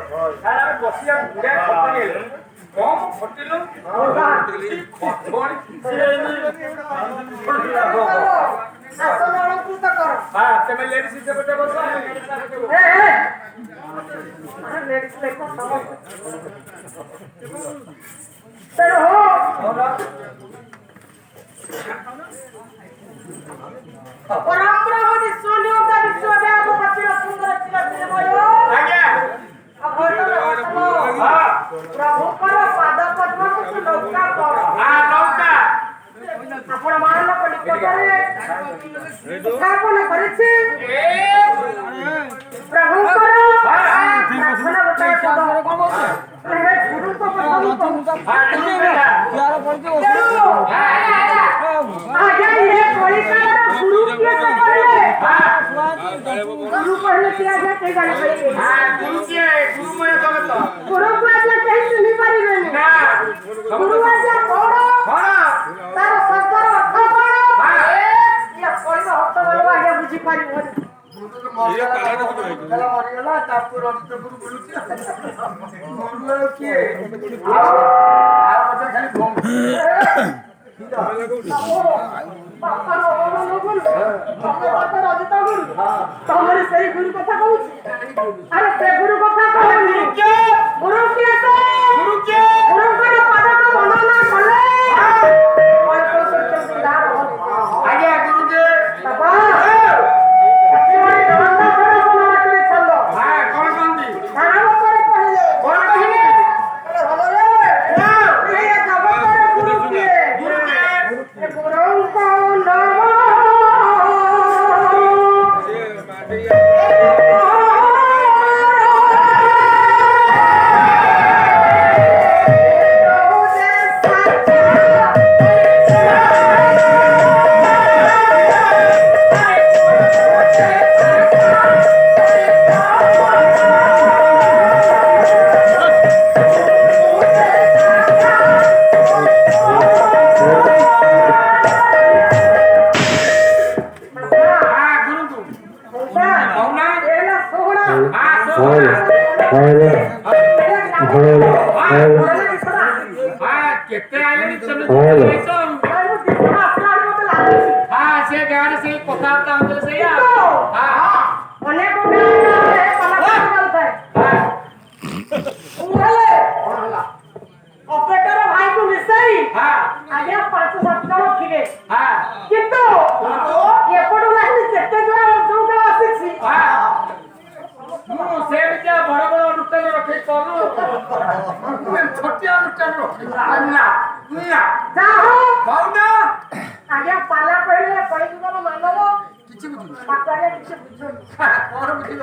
ସାରା ବସିଆ ଗୁଡା ଖଟଣି କମ ଖଟିଲୁ ତମେ ଲେଡିସ୍ ସେପଟେ ବସ ପରମ୍ପରା ହଉଛି ସୋନିୟତା ବିଶ୍ୱବ୍ୟାପୀ ପ୍ରତିର ସୁନ୍ଦର ପ୍ରଭୁଙ୍କର ପାଦ ପଦ୍ମକୁ ନୌକା କର ଆପଣ ମାନଙ୍କ ନିକଟରେ ସ୍ଥାପନ କରିଛି ପ୍ରଭୁଙ୍କର ପ୍ରାର୍ଥନା ଗୋଟାଏ ପଦ ଗୁରୁଙ୍କ ଆଜ୍ଞା ଏ କଳିକାଳର ଗୁରୁ କିଏ ଗୁରୁ କହିଲେ କି ଆଜ୍ଞା କେହି ଜାଣିପାରିବେ ଗୁରୁକୁ ଆଜ୍ଞା କେହି ଚିହ୍ନି ପାରିବେନି ଗୁରୁ ଆଜ୍ଞା କଣ ତାର ଶବ୍ଦର ଅର୍ଥ କଣ ଇଏ କହିବ ହତ ବଳ ଆଜ୍ଞା ବୁଝିପାରିବନି ମରିଗଲା ତାକୁ ରକ୍ତ ଗୁରୁ ବୁଲୁଛି ଗୁରୁ କିଏ ତମର ସେଇ ଗୁରୁ କଥା କହୁଛି ଆରେ ସେ ଗୁରୁ କଥା କହୁନି ଗୁରୁ କିଏ ଗୁରୁଙ୍କର ପାଦକୁ ବର୍ଣ୍ଣନା କଲେ ଆଜ୍ଞା ଗୁରୁ କେତେ ଆଇଲେଣି ତମେ ସେ ଗାଁରେ ସେଇ କଥାବାର୍ତ୍ତା ହଉଥିଲେ ସେଇଆ ଅନେକ ଅପରେଟର ଭାଇକୁ ମିଶାଇ ଆଜ୍ଞା 5-7 ଜଣ ଥିବେ କିନ୍ତୁ ଏପଟୁ ନାହିଁ ଯେତେ ଜଣ ଯୋଉଟା ଆସିଛି ସେମିତିଆ ବଡ ବଡ ଅନୁଷ୍ଠାନ ରଖେଇ କରୁ ଛୋଟିଆ ଅନୁଷ୍ଠାନ ଆଜ୍ଞା ପାଲା କହିଲେ କଳିଯୁଗର ମାନବ କିଛି ବୁଝୁନି କିଛି ବୁଝୁନି କଣ ବୁଝିବ